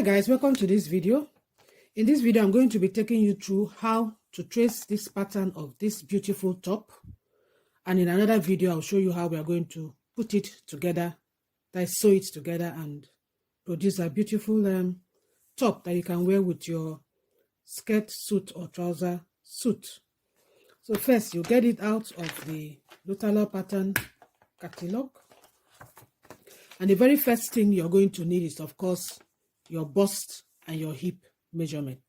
Hi guys, welcome to this video. In this video, I'm going to be taking you through how to trace this pattern of this beautiful top. And in another video, I'll show you how we are going to put it together, that is, sew it together and produce a beautiful top that you can wear with your skirt suit or trouser suit. So first, you get it out of the Lutterloh pattern catalog. And the very first thing you're going to need is, of course, your bust and your hip measurement.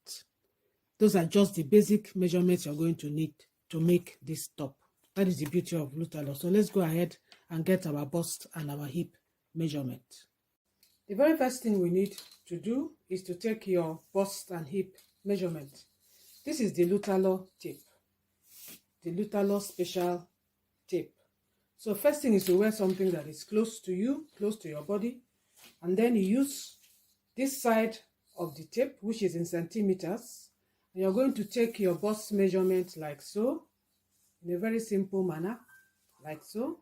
Those are just the basic measurements you're going to need to make this top. That is the beauty of Lutterloh. So let's go ahead and get our bust and our hip measurement. The very first thing we need to do is to take your bust and hip measurement. This is the Lutterloh tape, the Lutterloh special tape. So first thing is to wear something that is close to you, close to your body, and then you use this side of the tape, which is in centimeters, and you're going to take your bust measurement like so, in a very simple manner, like so,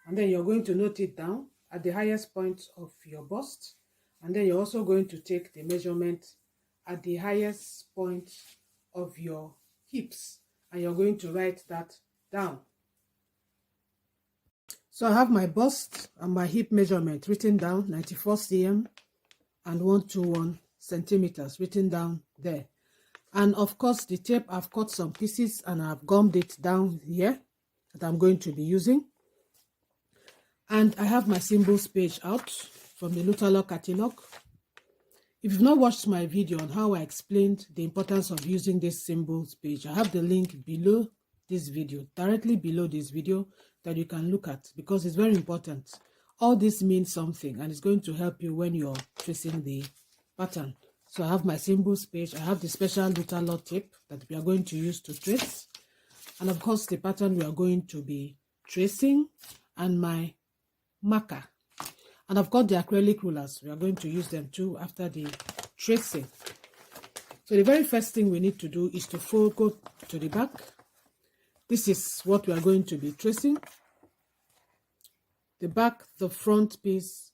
and then you're going to note it down at the highest point of your bust, and then you're also going to take the measurement at the highest point of your hips, and you're going to write that down. So I have my bust and my hip measurement written down, 94 cm and 121 centimeters written down there. And of course, the tape, I've cut some pieces and I've gummed it down here that I'm going to be using. And I have my symbols page out from the Lutterloh catalog. If you've not watched my video on how I explained the importance of using this symbols page, I have the link below this video, directly below this video, that you can look at, because it's very important. All this means something and it's going to help you when you're tracing the pattern. So I have my symbols page, I have the special Lutterloh tape that we are going to use to trace, and of course the pattern we are going to be tracing, and my marker. And I've got the acrylic rulers, we are going to use them too after the tracing. So the very first thing we need to do is to go to the back. This is what we are going to be tracing. The back, the front piece,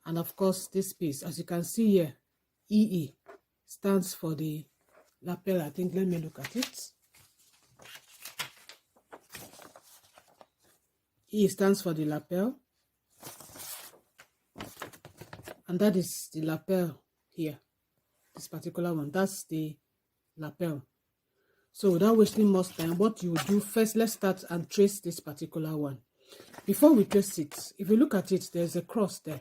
and of course this piece. As you can see here, EE stands for the lapel. I think, let me look at it. E stands for the lapel. And that is the lapel here. This particular one, that's the lapel. So without wasting much time, what you will do first, let's start and trace this particular one. Before we trace it, if you look at it, there's a cross there.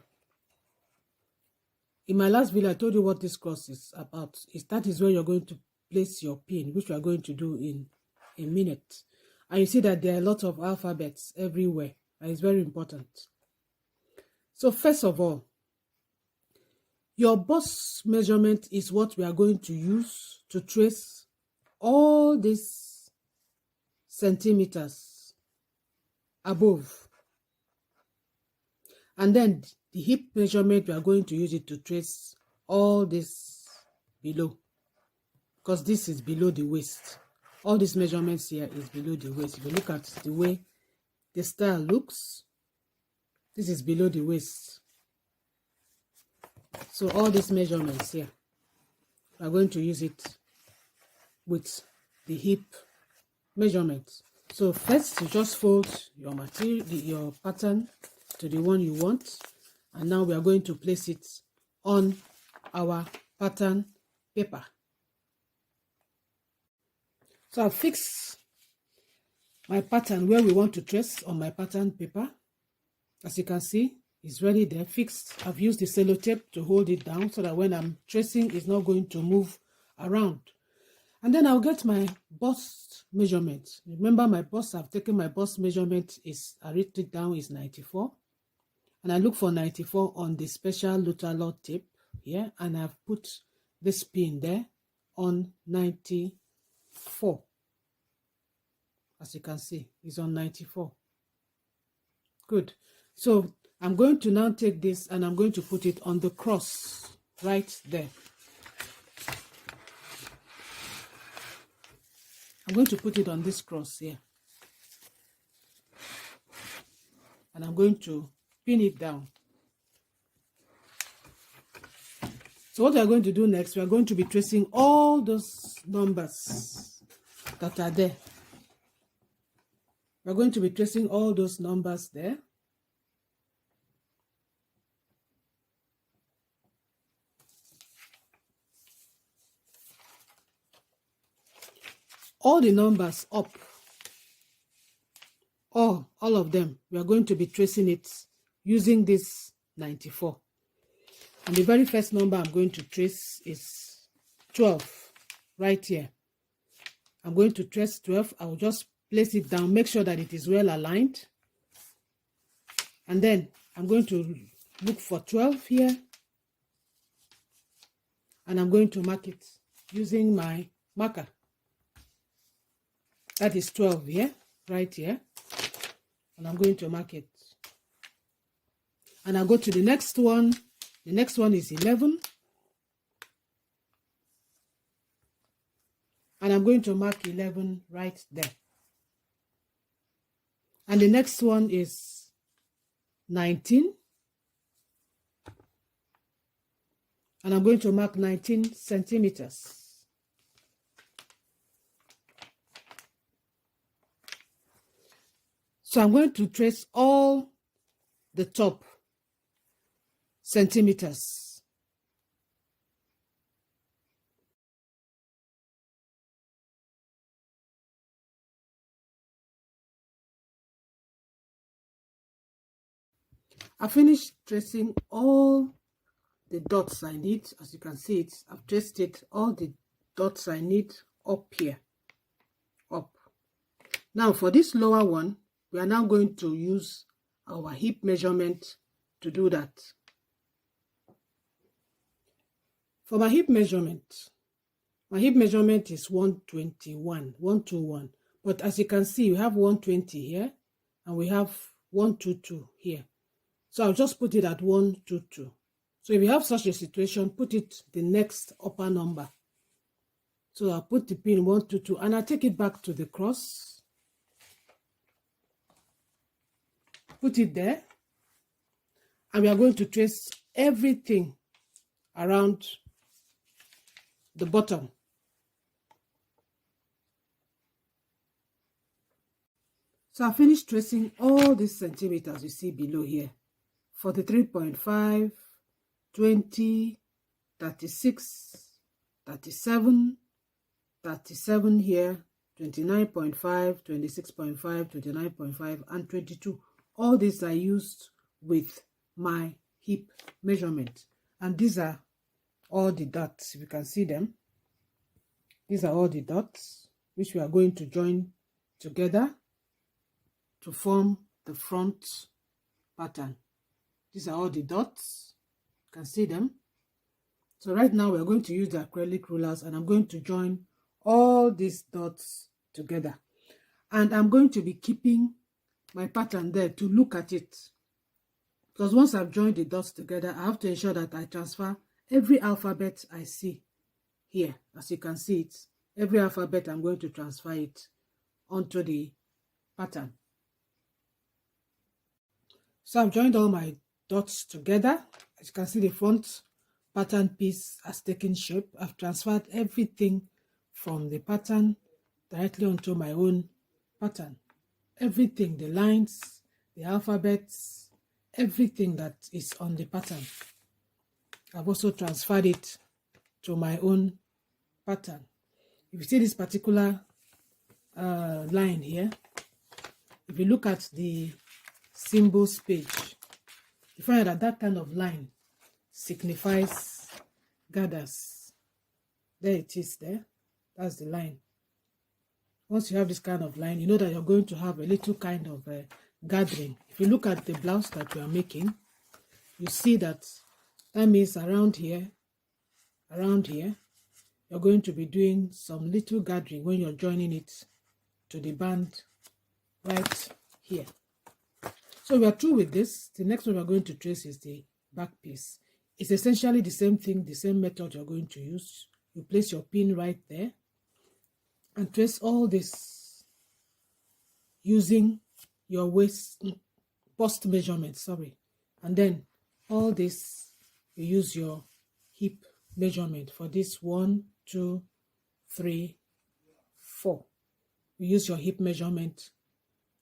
In my last video, I told you what this cross is about. That is where you're going to place your pin, which we are going to do in a minute. And you see that there are a lot of alphabets everywhere, and it's very important. So first of all, your bust measurement is what we are going to use to trace all these centimeters above. And then the hip measurement, we are going to use it to trace all this below, because this is below the waist. All these measurements here is below the waist. If you look at the way the style looks, this is below the waist. So all these measurements here, we are going to use it with the hip measurement. So first, you just fold your material, your pattern to the one you want, and now we are going to place it on our pattern paper. So I've fixed my pattern where we want to trace on my pattern paper. As you can see, it's ready there, fixed. I've used the sellotape to hold it down so that when I'm tracing, it's not going to move around. And then I'll get my bust measurement. Remember my bust, I've taken my bust measurement, I wrote it down, is 94. And I look for 94 on the special Lutterloh tape here. And I've put this pin there on 94. As you can see, it's on 94. Good. So I'm going to now take this and I'm going to put it on the cross right there. I'm going to put it on this cross here. And I'm going to pin it down. So what we are going to do next, we are going to be tracing all those numbers that are there. We're going to be tracing all those numbers there. All the numbers up, all of them, we are going to be tracing it using this 94. And the very first number I'm going to trace is 12, right here. I'm going to trace 12. I will just place it down, make sure that it is well aligned. And then I'm going to look for 12 here. And I'm going to mark it using my marker. That is 12 here, right here. And I'm going to mark it. And I'll go to the next one. The next one is 11. And I'm going to mark 11 right there. And the next one is 19. And I'm going to mark 19 centimeters. So I'm going to trace all the top centimeters. I finished tracing all the dots I need. As you can see it, I've traced it, all the dots I need up here, up. Now for this lower one, we are now going to use our hip measurement to do that. For my hip measurement is 121. But as you can see, we have 120 here and we have 122 here. So I'll just put it at 122. So if you have such a situation, put it the next upper number. So I'll put the pin 122 and I'll take it back to the cross. Put it there. And we are going to trace everything around the bottom. So I finished tracing all these centimeters you see below here. 43.5, 20, 36, 37, 37 here, 29.5, 26.5, 29.5, and 22. All these are used with my hip measurement. And these are all the dots. If you can see them, these are all the dots which we are going to join together to form the front pattern. These are all the dots. You can see them. So right now we're going to use the acrylic rulers and I'm going to join all these dots together. And I'm going to be keeping my pattern there to look at it. Because once I've joined the dots together, I have to ensure that I transfer every alphabet I see here. As you can see it, every alphabet I'm going to transfer it onto the pattern. So I've joined all my dots together. As you can see, the front pattern piece has taken shape. I've transferred everything from the pattern directly onto my own pattern. Everything, the lines, the alphabets, everything that is on the pattern. I've also transferred it to my own pattern. If you see this particular line here, if you look at the symbols page, you find that that kind of line signifies gathers. There it is there. That's the line. Once you have this kind of line, you know that you're going to have a little kind of gathering. If you look at the blouse that we are making, you see that that means around here, you're going to be doing some little gathering when you're joining it to the band right here. So we are through with this. The next one we're going to trace is the back piece. It's essentially the same thing, the same method you're going to use. You place your pin right there and trace all this using your waist bust measurement, and then all this you use your hip measurement for this 1, 2, 3, 4. You use your hip measurement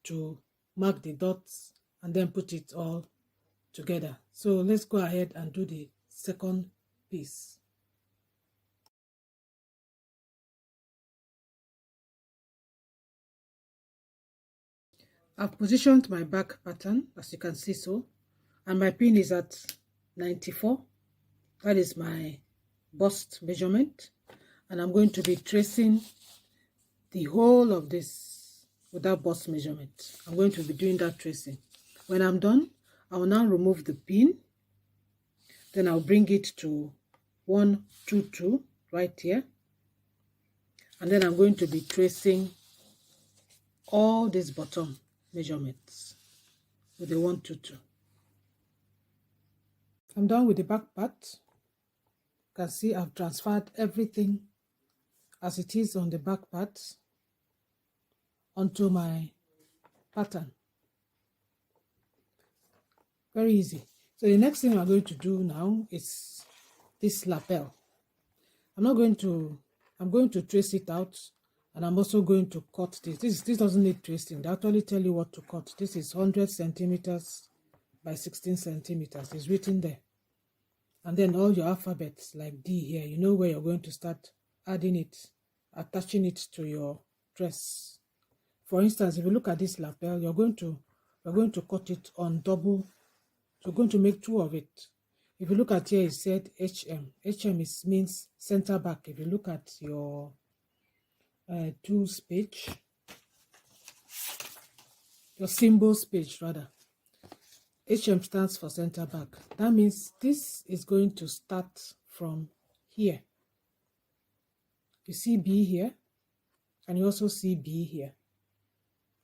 to mark the dots and then put it all together. So let's go ahead and do the second piece. I've positioned my back pattern, as you can see so, and my pin is at 94. That is my bust measurement, and I'm going to be tracing the whole of this without bust measurement. I'm going to be doing that tracing. When I'm done, I will now remove the pin, then I'll bring it to 122 right here, and then I'm going to be tracing all these bottom measurements with the 122. I'm done with the back part. You can see I've transferred everything as it is on the back part onto my pattern. Very easy. So the next thing I'm going to do now is this lapel. I'm going to trace it out, and I'm also going to cut this. This doesn't need tracing. They actually tell you what to cut. This is 100 centimeters by 16 centimeters. It's written there. And then all your alphabets like D here, you know where you're going to start adding it, attaching it to your dress. For instance, if you look at this lapel, we're going to cut it on double. So we're going to make 2 of it. If you look at here, it said HM. HM means center back. If you look at your tools page, your symbols page rather, HM stands for center back. That means this is going to start from here. You see B here, and you also see B here.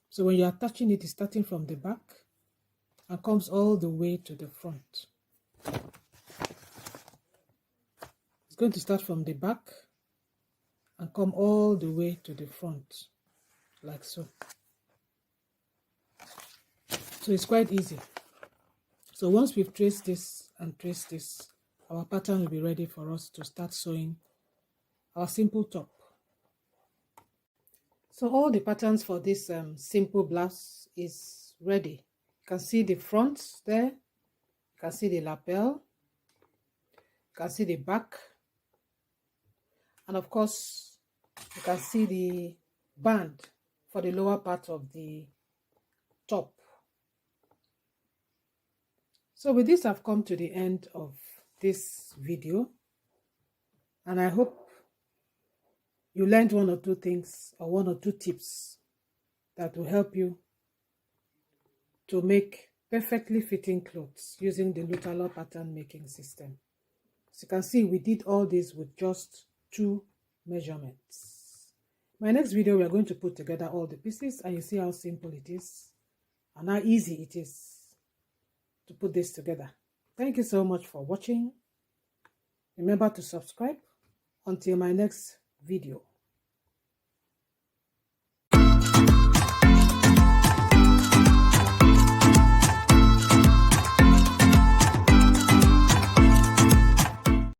So when you're attaching it, it's starting from the back and comes all the way to the front. It's going to start from the back and come all the way to the front, like so. So it's quite easy. So once we've traced this and traced this, our pattern will be ready for us to start sewing our simple top. So all the patterns for this simple blouse is ready. You can see the front there, you can see the lapel, you can see the back, and of course you can see the band for the lower part of the top. So with this, I've come to the end of this video, and I hope you learned 1 or 2 things or 1 or 2 tips that will help you to make perfectly fitting clothes using the Lutterloh pattern making system. As you can see, we did all this with just 2 measurements. My next video, we are going to put together all the pieces, and you see how simple it is and how easy it is to put this together. Thank you so much for watching. Remember to subscribe. Until my next video.